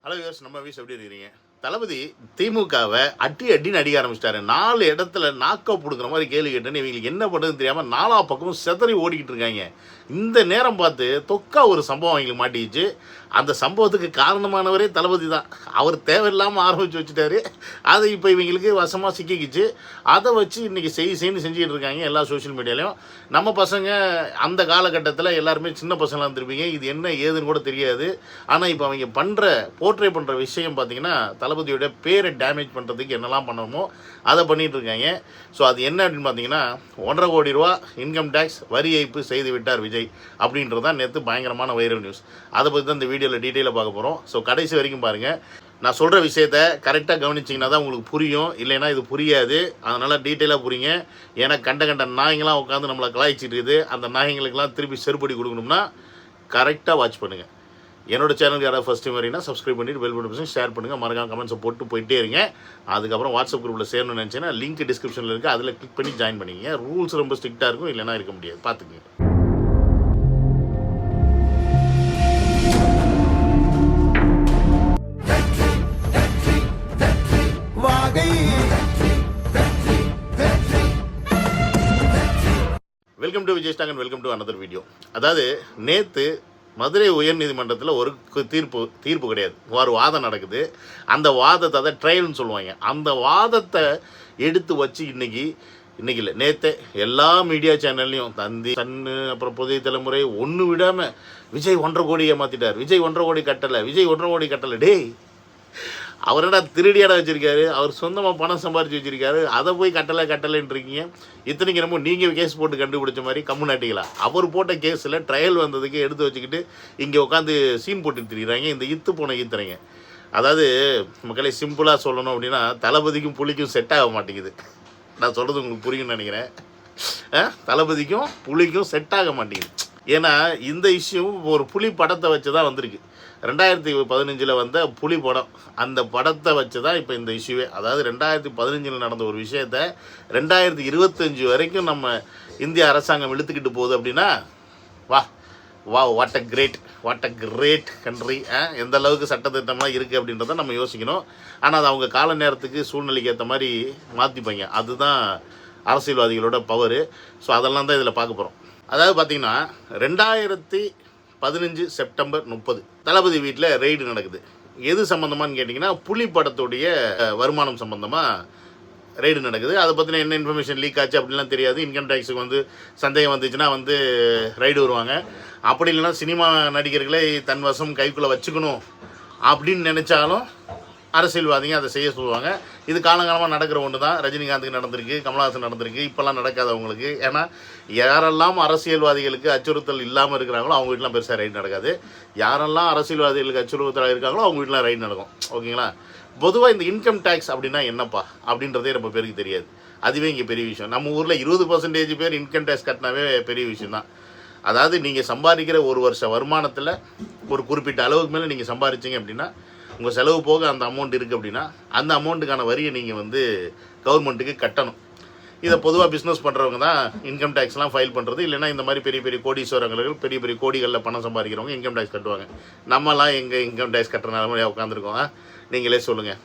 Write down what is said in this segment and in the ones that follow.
Hello use நம்ம views எப்படி இருக்கிறீங்க? தளபதி திமுகவை அடின்னு அடிக்க ஆரம்பிச்சிட்டாரு. 4 இடத்துல நாக்க பிடுங்குற மாதிரி கேள்வி கேட்டேன்னு இவங்களுக்கு என்ன பண்ணுறதுன்னு தெரியாமல் 4 பக்கமும் செதறி ஓடிக்கிட்டு இருக்காங்க. இந்த நேரம் பார்த்து தொக்கா ஒரு சம்பவம் அவங்களுக்கு மாட்டிக்கிச்சு. அந்த சம்பவத்துக்கு காரணமானவரே தளபதி தான். அவர் தேவையில்லாமல் ஆரம்பித்து வச்சுட்டாரு. அதை இப்போ இவங்களுக்கு வசமாக சிக்கிக்கிச்சு. அதை வச்சு இன்றைக்கி செய்து செஞ்சுக்கிட்டு இருக்காங்க எல்லா சோஷியல் மீடியாலையும். நம்ம பசங்க அந்த காலகட்டத்தில் எல்லாருமே சின்ன பசங்களாக இருந்திருப்பீங்க. இது என்ன ஏதுன்னு கூட தெரியாது. ஆனால் இப்போ அவங்க போர்ட்ரே பண்ணுற விஷயம் பார்த்தீங்கன்னா தளபதியோட பேரை டேமேஜ் பண்ணுறதுக்கு என்னெல்லாம் பண்ணணுமோ அதை பண்ணிகிட்டு இருக்காங்க. ஸோ அது என்ன அப்படின்னு பார்த்தீங்கன்னா 1.5 கோடி ரூபா இன்கம் டேக்ஸ் வரி ஏய்ப்பு செய்து விட்டார் விஜய் அப்படின்றது தான் நேற்று பயங்கரமான வைரல் நியூஸ். அதை பற்றி தான் இந்த வீடியோவில் டீட்டெயிலாக பார்க்க போகிறோம். ஸோ கடைசி வரைக்கும் பாருங்கள். நான் சொல்கிற விஷயத்த கரெக்டாக கவனிச்சிங்கன்னா தான் உங்களுக்கு புரியும், இல்லைன்னா இது புரியாது. அதனால் டீட்டெயிலாக புரியுங்க. ஏன்னா கண்ட நாய்ங்களாம் உட்காந்து நம்மளை கலாய்ச்சிட்டு இருக்குது. அந்த நாய்ங்களுக்கெல்லாம் திருப்பி செருப்படி கொடுக்கணும்னா கரெக்டாக வாட்ச் பண்ணுங்கள். என்னோட சேனலுக்கு யாராவது ஃபஸ்ட் டைம் வரீங்கன்னா சப்ஸ்கிரைப் பண்ணிவிட்டு பெல் பட்டன் ஷேர் பண்ணுங்கள். மறக்காம கமெண்ட்ஸை போட்டு போயிட்டே இருங்க. அதுக்கப்புறம் வாட்ஸ்அப் குரூப்பில் சேரணும்னு நினச்சேன்னா லிங்க் டிஸ்கிரிப்ஷனில் இருக்குது, அதில் கிளிக் பண்ணி ஜாயின் பண்ணிங்க. ரூல்ஸ் ரொம்ப ஸ்ட்ரிக்டாக இருக்கும், இல்லைனா இருக்க முடியாது, பார்த்துக்குங்க. Welcome to Vijay stock and welcome to another video. அதாவது நேற்று மதுரை உயர்நீதிமன்றத்தில் ஒரு தீர்ப்பு கிடையாது, ஒரு வாதம் நடக்குது. அந்த வாதத்தை அதை ட்ரையல்னு சொல்லுவாங்க. அந்த வாதத்தை எடுத்து வச்சு இன்றைக்கி இல்லை நேற்றே எல்லா மீடியா சேனல்லையும் தந்தி, சன்னு, அப்புறம் புதிய தலைமுறை ஒன்று விடாமல் விஜய் 1.5 கோடியை மாற்றிட்டார், விஜய் 1.5 கோடி கட்டலை, விஜய் 1.5 கோடி கட்டலை. டேய், அவரோட திருடியாட வச்சுருக்காரு, அவர் சொந்தமாக பணம் சம்பாரிச்சு வச்சுருக்காரு, அதை போய் கட்டலைன்னு இருக்கீங்க. இத்தனைக்கு என்னமோ நீங்கள் கேஸ் போட்டு கண்டுபிடிச்ச மாதிரி கம்முனாட்டிங்களா? அவர் போட்ட கேஸில் ட்ரையல் வந்ததுக்கு எடுத்து வச்சுக்கிட்டு இங்கே உட்காந்து சீன் போட்டு திரிகிறாங்க. இந்த போன ஈத்துறீங்க. அதாவது மக்களை சிம்பிளாக சொல்லணும் அப்படின்னா தளபதிக்கும் புலிக்கும் செட் ஆக மாட்டேங்குது. நான் சொல்கிறது உங்களுக்கு புரியும்னு நினைக்கிறேன். தளபதிக்கும் புலிக்கும் செட் ஆக மாட்டேங்குது. ஏன்னா இந்த இஷ்யூ ஒரு புலி படத்தை வச்சு தான் வந்திருக்கு. 2015 வந்த புலி படம், அந்த படத்தை வச்சு தான் இப்போ இந்த இஷ்யூவே. அதாவது 2015 நடந்த ஒரு விஷயத்த 2025 வரைக்கும் நம்ம இந்திய அரசாங்கம் இழுத்துக்கிட்டு போகுது அப்படின்னா வாட் அ கிரேட் கண்ட்ரி. எந்த அளவுக்கு சட்டத்திட்டம்லாம் இருக்குது அப்படின்றத நம்ம யோசிக்கணும். ஆனால் அது அவங்க கால நேரத்துக்கு சூழ்நிலைக்கு ஏற்ற மாதிரி மாற்றிப்பாங்க. அதுதான் அரசியல்வாதிகளோட பவரு. ஸோ அதெல்லாம் தான் இதில் பார்க்க போகிறோம். அதாவது பார்த்திங்கன்னா 2015 செப்டம்பர் 30 தளபதி வீட்டில் ரெய்டு நடக்குது. எது சம்மந்தமானு கேட்டிங்கன்னா புலி படத்துடைய வருமானம் சம்மந்தமாக ரெய்டு நடக்குது. அதை பற்றின என்ன இன்ஃபர்மேஷன் லீக் ஆச்சு அப்படின்லாம் தெரியாது. இன்கம் டேக்ஸுக்கு சந்தேகம் வந்துச்சுன்னா ரைடு வருவாங்க. அப்படி இல்லைன்னா சினிமா நடிகர்களை தன் வசம் கைக்குள்ளே வச்சுக்கணும் அப்படின்னு நினச்சாலும் அரசியல்வாதிங்க அதை செய்ய சொல்லுவாங்க. இது காலங்காலமாக நடக்கிற ஒன்று தான். ரஜினிகாந்துக்கு நடந்திருக்கு, கமல்ஹாசன் நடந்திருக்கு, இப்போல்லாம் நடக்காது அவங்களுக்கு. ஏன்னா யாரெல்லாம் அரசியல்வாதிகளுக்கு அச்சுறுத்தல் இல்லாமல் இருக்கிறாங்களோ அவங்க வீட்டிலாம் பெருசாக ரைடு நடக்காது. யாரெல்லாம் அரசியல்வாதிகளுக்கு அச்சுறுத்தலாக இருக்காங்களோ அவங்க வீட்டிலாம் ரைடு நடக்கும். ஓகேங்களா? பொதுவாக இந்த இன்கம் டேக்ஸ் அப்படின்னா என்னப்பா அப்படின்றதே ரொம்ப பேருக்கு தெரியாது. அதுவே இங்கே பெரிய விஷயம். நம்ம ஊரில் 20% பேர் இன்கம் டேக்ஸ் கட்டினாவே பெரிய விஷயம் தான். அதாவது நீங்கள் சம்பாதிக்கிற ஒரு வருஷ வருமானத்தில் ஒரு குறிப்பிட்ட அளவுக்கு மேலே நீங்கள் சம்பாதிச்சிங்க அப்படின்னா உங்கள் செலவு போக அந்த அமௌண்ட் இருக்குது அப்படின்னா அந்த அமௌண்ட்டுக்கான வரியை நீங்கள் கவர்மெண்ட்டுக்கு கட்டணும். இதை பொதுவாக பிஸ்னஸ் பண்ணுறவங்க தான் இன்கம் டேக்ஸ்லாம் ஃபைல் பண்ணுறது. இல்லைனா இந்த மாதிரி பெரிய பெரிய கோடீஸ்வரர்கள் பெரிய பெரிய கோடிகளில் பணம் சம்பாதிக்கிறவங்க இன்கம் டேக்ஸ் கட்டுவாங்க. நம்மலாம் எங்கள் இன்கம் டேக்ஸ் கட்டுற நிலமையாக உட்காந்துருக்கோம், நீங்களே சொல்லுங்கள்.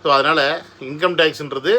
ஸோ அதனால் இன்கம் டேக்ஸுன்றது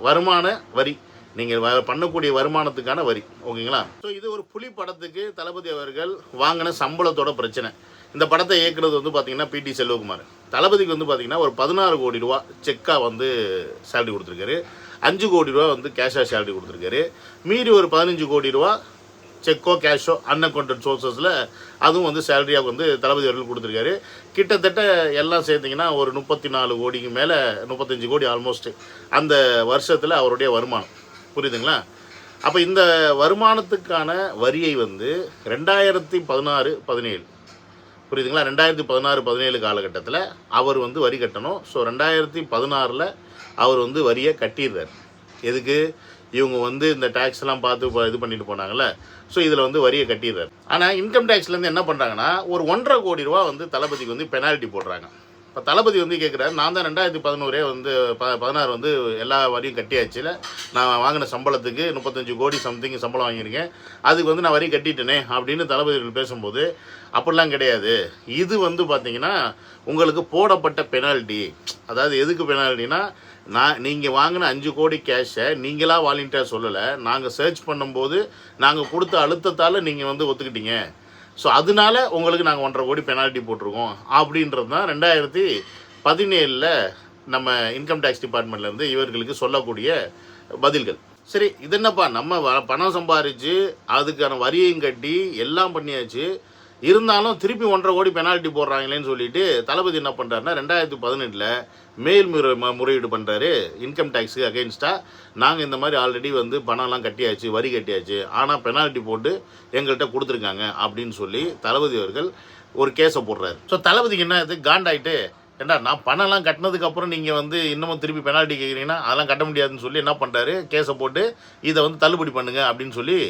வருமான வரி, நீங்கள் பண்ணக்கூடிய வருமானத்துக்கான வரி. ஓகேங்களா? ஸோ இது ஒரு புலி படத்துக்கு தளபதி அவர்கள் வாங்கின சம்பளத்தோட பிரச்சனை. இந்த படத்தை இயக்குறது பார்த்திங்கன்னா பிடி செல்வகுமார். தளபதிக்கு பார்த்திங்கன்னா ஒரு 16 கோடி ரூபா செக்காக சேலரி கொடுத்துருக்காரு. 5 கோடி ரூபா கேஷாக சேலரி கொடுத்துருக்காரு. மீறி ஒரு 15 கோடி ரூபா செக்கோ கேஷோ அன்அக்கௌண்டட் சோர்ஸஸில் அதுவும் சேலரியாக தளபதி அவர்கள் கொடுத்துருக்காரு. கிட்டத்தட்ட எல்லாம் சேர்த்திங்கன்னா ஒரு 34 கோடிக்கு மேலே 35 கோடி ஆல்மோஸ்ட் அந்த வருஷத்தில் அவருடைய வருமானம். புரியுதுங்களா? அப்போ இந்த வருமானத்துக்கான வரியை 2016-17 புரியுதுங்களா? 2016-17 காலகட்டத்தில் அவர் வரி கட்டணும். ஸோ 2016 அவர் வரியை கட்டிடுறார். எதுக்கு? இவங்க இந்த டேக்ஸ்லாம் பார்த்து இது பண்ணிட்டு போனாங்கல்ல. ஸோ இதில் வரியை கட்டிடுறார். ஆனால் இன்கம் டேக்ஸ்லேருந்து என்ன பண்ணுறாங்கன்னா ஒரு 1.5 கோடி ரூபா தளபதிக்கு பெனால்ட்டி போடுறாங்க. இப்போ தளபதி வந்து கேட்குறாரு, நான் தான் 2011 வந்து 16 வந்து எல்லா வரியும் கட்டியாச்சுல, நான் வாங்கின சம்பளத்துக்கு 35 கோடி சம்திங் சம்பளம் வாங்கியிருக்கேன், அதுக்கு வந்து நான் வரி கட்டிட்டேனே அப்படின்னு தளபதிகள் பேசும்போது, அப்படிலாம் கிடையாது. இது வந்து பார்த்தீங்கன்னா உங்களுக்கு போடப்பட்ட பெனால்ட்டி. அதாவது எதுக்கு பெனால்ட்டினா, நீங்கள் வாங்கின 5 கோடி கேஷை நீங்களாக வாலண்டியராக சொல்லலை, நாங்கள் சர்ச் பண்ணும்போது நாங்கள் கொடுத்த அழுத்தத்தால் நீங்கள் வந்து ஒத்துக்கிட்டீங்க. ஸோ அதனால உங்களுக்கு நாங்கள் 1.5 கோடி பெனால்ட்டி போட்டிருக்கோம் அப்படின்றது தான் 2017 நம்ம இன்கம் டேக்ஸ் டிபார்ட்மெண்ட்லேருந்து இவர்களுக்கு சொல்லக்கூடிய பதில்கள். சரி, இது என்னப்பா, நம்ம பணம் சம்பாரித்து அதுக்கான வரியையும் கட்டி எல்லாம் பண்ணியாச்சு, இருந்தாலும் திருப்பி 1.5 கோடி பெனால்ட்டி போடுறாங்களேன்னு சொல்லிட்டு தளபதி என்ன பண்ணுறாருன்னா 2018 முறையீடு பண்ணுறாரு இன்கம் டேக்ஸுக்கு அகெயின்ஸ்டாக. நாங்கள் இந்த மாதிரி ஆல்ரெடி வந்து பணம்லாம் கட்டியாச்சு, வரி கட்டியாச்சு, ஆனால் பெனால்ட்டி போட்டு எங்கள்கிட்ட கொடுத்துருக்காங்க அப்படின்னு சொல்லி தளபதி அவர்கள் ஒரு கேஸை போடுறாரு. ஸோ தளபதிக்கு என்ன இது காண்டாயிட்டு, ஏண்டா நான் பணம்லாம் கட்டினதுக்கப்புறம் நீங்கள் வந்து இன்னமும் திருப்பி பெனால்ட்டி கேட்குறீங்கன்னா அதெல்லாம் கட்ட முடியாதுன்னு சொல்லி என்ன பண்ணுறாரு, கேஸை போட்டு இதை வந்து தள்ளுபடி பண்ணுங்க அப்படின்னு சொல்லி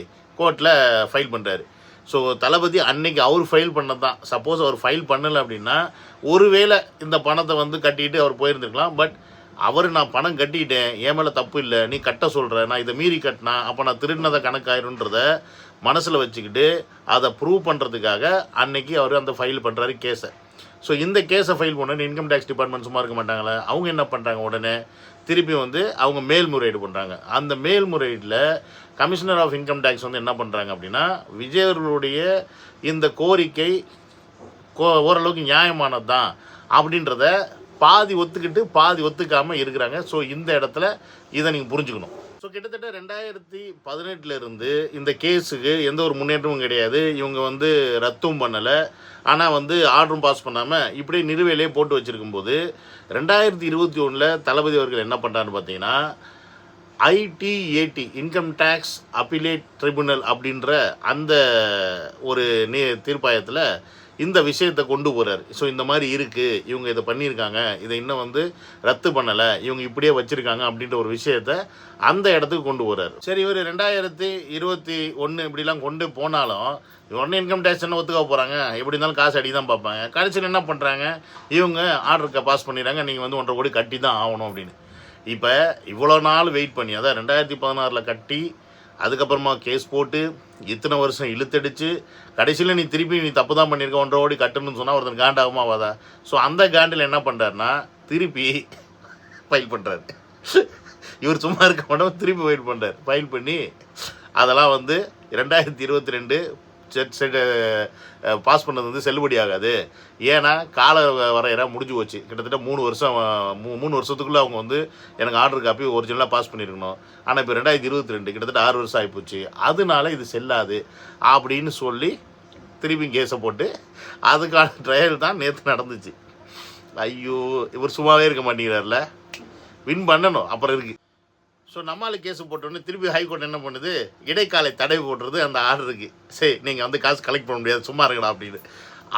கோர்ட்டில் ஃபைல் பண்ணுறாரு. ஸோ தளபதி அன்னைக்கு அவர் ஃபைல் பண்ணது தான். சப்போஸ் அவர் ஃபைல் பண்ணலை அப்படின்னா ஒருவேளை இந்த பணத்தை வந்து கட்டிட்டு அவர் போயிருந்துருக்கலாம். பட் அவர் நான் பணம் கட்டிட்டேன், என் மேலே தப்பு இல்லை, நீ கட்ட சொல்கிற, நான் இதை மீறி கட்டினா அப்போ நான் திருடினதை கணக்காயிருன்றத மனசில் வச்சுக்கிட்டு அதை ப்ரூவ் பண்ணுறதுக்காக அன்னைக்கு அவர் அந்த ஃபைல் பண்ணுறாரு கேஸை. ஸோ இந்த கேஸை ஃபைல் பண்ணு இன்கம் டேக்ஸ் டிபார்ட்மெண்ட் சும்மா இருக்க மாட்டாங்களே, அவங்க என்ன பண்ணுறாங்க, உடனே திருப்பி வந்து அவங்க மேல்முறையீடு பண்ணுறாங்க. அந்த மேல்முறையீட்டில் கமிஷனர் ஆஃப் இன்கம் டேக்ஸ் வந்து என்ன பண்ணுறாங்க அப்படின்னா, விஜய் அவர்களுடைய இந்த கோரிக்கை ஓரளவுக்கு நியாயமானது தான் அப்படின்றத பாதி ஒத்துக்கிட்டு பாதி ஒத்துக்காமல் இருக்கிறாங்க. ஸோ இந்த இடத்துல இதை நீங்கள் புரிஞ்சுக்கணும். ஸோ கிட்டத்தட்ட 2018 இருந்து இந்த கேஸுக்கு எந்த ஒரு முன்னேற்றமும் கிடையாது. இவங்க வந்து ரத்தும் பண்ணலை, ஆனால் வந்து ஆர்டரும் பாஸ் பண்ணாமல் இப்படியே நிலுவையிலே போட்டு வச்சுருக்கும்போது 2021 தளபதி அவர்கள் என்ன பண்ணுறான்னு பார்த்தீங்கன்னா, ITAT income tax appellate tribunal அப்படின்ற அந்த ஒரு தீர்ப்பாயத்தில் இந்த விஷயத்தை கொண்டு போகிறார். ஸோ இந்த மாதிரி இருக்குது, இவங்க இதை பண்ணியிருக்காங்க, இதை இன்னும் வந்து ரத்து பண்ணலை, இவங்க இப்படியே வச்சுருக்காங்க அப்படின்ற ஒரு விஷயத்தை அந்த இடத்துக்கு கொண்டு போகிறார். சரி, இவர் 2021 இப்படிலாம் கொண்டு போனாலும் உடனே இன்கம் டேக்ஸ் என்ன ஒத்துக்க போகிறாங்க, எப்படி இருந்தாலும் காசு அடி தான் பார்ப்பாங்க. கடைசியில் என்ன பண்ணுறாங்க, இவங்க ஆர்டருக்கு பாஸ் பண்ணிடுறாங்க, நீங்கள் வந்து 1.5 கோடி கட்டி தான் ஆகணும் அப்படின்னு. இப்போ இவ்வளோ நாள் வெயிட் பண்ணி, அதான் 2016 கட்டி அதுக்கப்புறமா கேஸ் போட்டு இத்தனை வருஷம் இழுத்தடிச்சு கடைசியில் நீ திருப்பி நீ தப்பு தான் பண்ணியிருக்க 1.5 கோடி கட்டணும்னு சொன்னால் ஒருத்தன் காண்டாகுமா ஆகாதா? ஸோ அந்த காண்டில் என்ன பண்ணுறாருன்னா திருப்பி ஃபைல் பண்ணுறாரு. இவர் சும்மா இருக்க மாட்டோம், திருப்பி ஃபைல் பண்ணுறாரு. ஃபைல் பண்ணி அதெல்லாம் வந்து 2022 பாஸ் பண்ணது வந்து செல்லுபடி ஆகாது. ஏன்னா கால வரையறை முடிஞ்சு போச்சு. கிட்டத்தட்ட 3 வருஷத்துக்குள்ளே அவங்க வந்து எனக்கு ஆர்டர் காப்பி ஒரிஜினலாக பாஸ் பண்ணியிருக்கணும். ஆனால் இப்போ 2022 கிட்டத்தட்ட 6 வருஷம் ஆகிப்போச்சு, அதனால இது செல்லாது அப்படின்னு சொல்லி திருப்பி கேஸை போட்டு அதுக்கான ட்ரையல் தான் நேற்று நடந்துச்சு. ஐயோ, இவர் சும்மாவே இருக்க மாட்டேங்கிறார்ல, வின் பண்ணணும் அப்புறம் இருக்குது. ஸோ நம்மளுக்கு கேஸு போட்டோன்னே திருப்பி ஹைகோர்ட் என்ன பண்ணுது, இடைக்காலை தடை போடுறது அந்த ஆர்டருக்கு. சரி, நீங்கள் வந்து காசு கலெக்ட் பண்ண முடியாது, சும்மா இருக்கலாம் அப்படின்னு.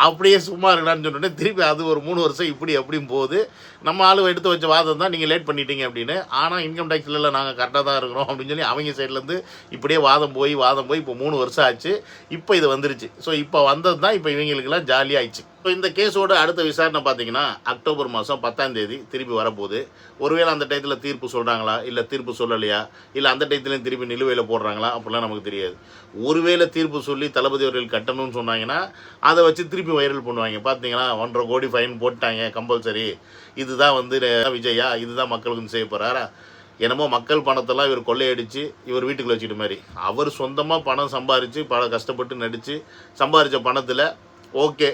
அப்படியே சும்மா இருக்கலான்னு சொன்னோடனே திருப்பி அது ஒரு 3 வருஷம் இப்படி அப்படியும் போகுது. நம்ம ஆளு எடுத்து வச்ச வாதம் தான் நீங்கள் லேட் பண்ணிட்டீங்க அப்படின்னு. ஆனால் இன்கம் டேக்ஸில் இல்லை, நாங்கள் கரெக்டாக தான் இருக்கிறோம் அப்படின்னு சொல்லி அவங்க சைட்லேருந்து இப்படியே வாதம் போய் இப்போ 3 வருஷம் ஆச்சு. இப்போ இது வந்துருச்சு. ஸோ இப்போ வந்தது தான் இப்போ இவங்களுக்கெல்லாம் ஜாலியாக ஆயிடுச்சு. ஸோ இந்த கேஸோட அடுத்த விசாரணை பார்த்தீங்கன்னா அக்டோபர் மாதம் 10ஆம் தேதி திருப்பி வரப்போகுது. ஒருவேளை அந்த டயத்தில் தீர்ப்பு சொல்கிறாங்களா, இல்லை தீர்ப்பு சொல்லலையா, இல்லை அந்த டயத்துலையும் திருப்பி நிலுவையில் போடுறாங்களா அப்படிலாம் நமக்கு தெரியாது. ஒருவேளை தீர்ப்பு சொல்லி தளபதி அவர்கள் கட்டணும்னு சொன்னாங்கன்னா அதை வச்சு திருப்பி வைரல் பண்ணுவாங்க. பார்த்தீங்களா 1.5 கோடி ஃபைன் போட்டாங்க கம்பல்சரி, இதுதான் வந்து விஜயா, இதுதான் மக்களுக்கு செய்ய போகிறாரா, என்னமோ மக்கள் பணத்தெல்லாம் இவர் கொள்ளையடிச்சு இவர் வீட்டுக்குள்ள வச்சுக்கிட்ட மாதிரி. அவர் சொந்தமாக பணம் சம்பாரித்து கஷ்டப்பட்டு நடித்து சம்பாரித்த பணத்தில் ஓகே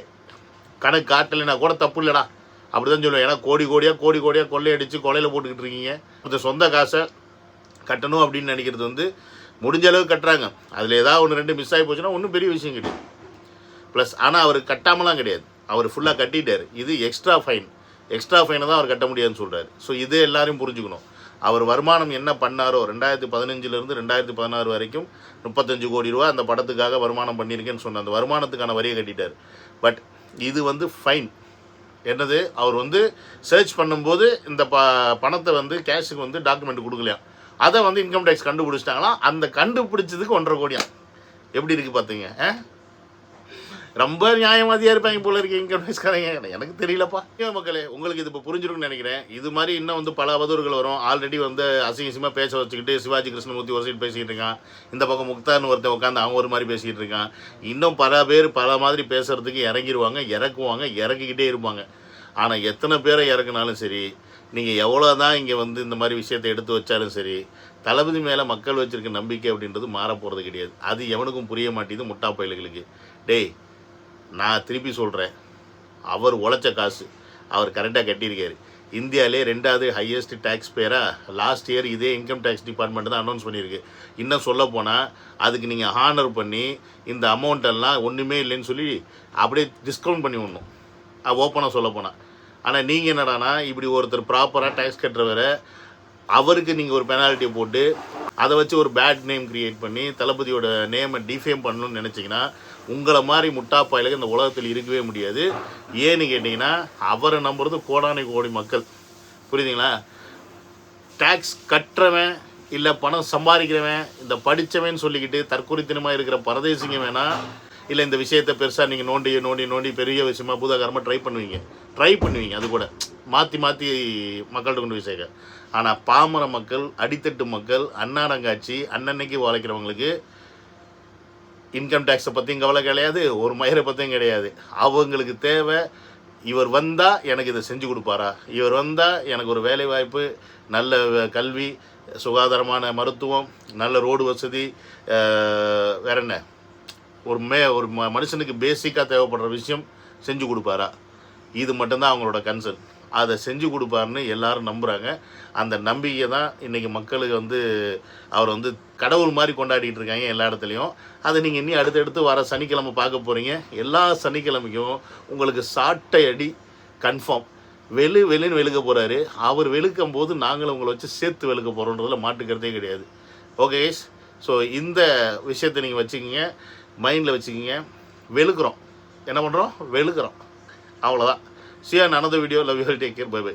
கணக்கு காட்டலைன்னா கூட தப்பு இல்லைடா அப்படி தான் சொல்லுவேன். ஏன்னா கோடி கோடியாக கொள்ளையடிச்சு கொலையில் போட்டுக்கிட்டு இருக்கீங்க. அந்த சொந்த காசை கட்டணும் அப்படின்னு நினைக்கிறது வந்து முடிஞ்ச அளவுக்கு கட்டுறாங்க. அதில் ஏதாவது 1-2 மிஸ் ஆகி போச்சுன்னா ஒன்றும் பெரிய விஷயம் கிடையாது. ப்ளஸ் ஆனால் அவர் கட்டாமலாம் கிடையாது, அவர் ஃபுல்லாக கட்டிட்டார். இது எக்ஸ்ட்ரா ஃபைனை தான் அவர் கட்ட முடியாதுன்னு சொல்கிறார். ஸோ இது எல்லாரையும் புரிஞ்சுக்கணும். அவர் வருமானம் என்ன பண்ணாரோ 2015 2016 வரைக்கும் 35 கோடி ரூபா அந்த படத்துக்காக வருமானம் பண்ணியிருக்கேன்னு சொன்ன அந்த வருமானத்துக்கான வரியை கட்டிட்டார். பட் இது வந்து ஃபைன் என்னது, அவர் வந்து சர்ச் பண்ணும்போது இந்த பணத்தை வந்து கேஷுக்கு வந்து டாக்குமெண்ட் கொடுக்கலையாம், அதை வந்து இன்கம் டேக்ஸ் கண்டுபிடிச்சிட்டாங்களாம். அந்த கண்டுபிடிச்சதுக்கு 1.5 கோடியாம். எப்படி இருக்குது பார்த்துங்க. ரொம்ப நியாயவாதியாக இருப்பாங்க போல இருக்கு இன்கம் டேக்ஸ்காரங்க. எனக்கு தெரியலப்பா. மக்களே, உங்களுக்கு இது இப்போ புரிஞ்சிருக்குன்னு நினைக்கிறேன். இது மாதிரி இன்னும் வந்து பல அவதூறுகள் வரும். ஆல்ரெடி வந்து அசிங்கமாக பேச வச்சுக்கிட்டு சிவாஜி கிருஷ்ணமூர்த்தி ஒரு சைடு பேசிக்கிட்டு இருக்கான், இந்த பக்கம் முக்தார்னு ஒருத்தன் உட்காந்து அவன் ஒரு மாதிரி பேசிக்கிட்டு இருக்கான். இன்னும் பல பேர் பல மாதிரி பேசுறதுக்கு இறங்கிடுவாங்க, இறக்குவாங்க, இறக்கிக்கிட்டே இருப்பாங்க. ஆனால் எத்தனை பேரை இறக்குனாலும் சரி, நீங்கள் எவ்வளோ தான் இங்கே வந்து இந்த மாதிரி விஷயத்தை எடுத்து வச்சாலும் சரி, தளபதி மேலே மக்கள் வச்சுருக்க நம்பிக்கை அப்படின்றது மாற போகிறது கிடையாது. அது எவனுக்கும் புரிய மாட்டேது முட்டா பயல்களுக்கு. டேய், நான் திருப்பி சொல்கிறேன், அவர் உழைச்ச காசு அவர் கரெக்டாக கட்டியிருக்காரு. இந்தியாவிலே 2வது ஹையஸ்ட் டேக்ஸ் பேராக லாஸ்ட் இயர் இதே இன்கம் டேக்ஸ் டிபார்ட்மெண்ட் தான் அனௌன்ஸ் பண்ணியிருக்கு. இன்னும் சொல்ல போனால் அதுக்கு நீங்கள் ஹானர் பண்ணி இந்த அமௌண்ட்டெல்லாம் ஒன்றுமே இல்லைன்னு சொல்லி அப்படியே டிஸ்கவுண்ட் பண்ணி விடணும், ஓப்பனாக சொல்ல போனால். ஆனால் நீங்கள் என்னடானா இப்படி ஒருத்தர் ப்ராப்பராக டேக்ஸ் கட்டுறவரை அவருக்கு நீங்கள் ஒரு பெனால்ட்டியை போட்டு அதை வச்சு ஒரு பேட் நேம் க்ரியேட் பண்ணி தளபதியோட நேமை டிஃபேம் பண்ணணும்னு நினச்சிங்கன்னா உங்களை மாதிரி முட்டாப்பாயிலுக்கு இந்த உலகத்தில் இருக்கவே முடியாது. ஏன்னு கேட்டிங்கன்னா அவரை நம்புறது கோடானை கோடி மக்கள். புரியுதுங்களா? டேக்ஸ் கட்டுறவன் இல்லை பணம் சம்பாதிக்கிறவன் இந்த படித்தவன் சொல்லிக்கிட்டு தற்குறித்தனமாக இருக்கிற பரதேசிங்க வேணால் இல்லை இந்த விஷயத்தை பெருசாக நீங்கள் நோண்டி நோண்டி நோண்டி பெரிய விஷயமா பூதாகரமாக ட்ரை பண்ணுவீங்க. அது கூட மாற்றி மக்கள்கிட்ட கொண்டு போய் சேர்க்க. ஆனால் பாமர மக்கள், அடித்தட்டு மக்கள், அன்னாடங்காட்சி அன்னன்னைக்கு உழைக்கிறவங்களுக்கு இன்கம் டேக்ஸை பற்றியும் கவலை கிடையாது, ஒரு மயிரை பற்றியும் கிடையாது. அவங்களுக்கு தேவை இவர் வந்தால் எனக்கு இதை செஞ்சு கொடுப்பாரா, இவர் வந்தால் எனக்கு ஒரு வேலை வாய்ப்பு, நல்ல கல்வி, சுகாதாரமான மருத்துவம், நல்ல ரோடு வசதி, வேற என்ன ஒரு மனுஷனுக்கு பேசிக்காக தேவைப்படுற விஷயம் செஞ்சு கொடுப்பாரா, இது மட்டும்தான் அவங்களோட கன்சர்ன். அதை செஞ்சு கொடுப்பாருன்னு எல்லாரும் நம்புகிறாங்க. அந்த நம்பிக்கை தான் இன்றைக்கி மக்களுக்கு வந்து அவர் வந்து கடவுள் மாதிரி கொண்டாடிட்டு இருக்காங்க எல்லா இடத்துலையும். அதை நீங்கள் இன்னும் அடுத்தடுத்து வர சனிக்கிழமை பார்க்க போகிறீங்க. எல்லா சனிக்கிழமைக்கும் உங்களுக்கு சாட்டை அடி கன்ஃபார்ம். வெளுன்னு வெளுக்க போகிறாரு. அவர் வெளுக்கும் போது நாங்களும் உங்களை வச்சு சேர்த்து வெளுக்க போகிறோன்றதுல மாட்டுக்கிறதே கிடையாது. ஓகே, ஸோ இந்த விஷயத்தை நீங்கள் வச்சுக்கிங்க, மைண்டில் வச்சுக்கிங்க. வெளுக்கிறோம், என்ன பண்ணுறோம்? வெளுக்கிறோம், அவ்வளோதான். See you in another video. Love you all. Take care. Bye bye.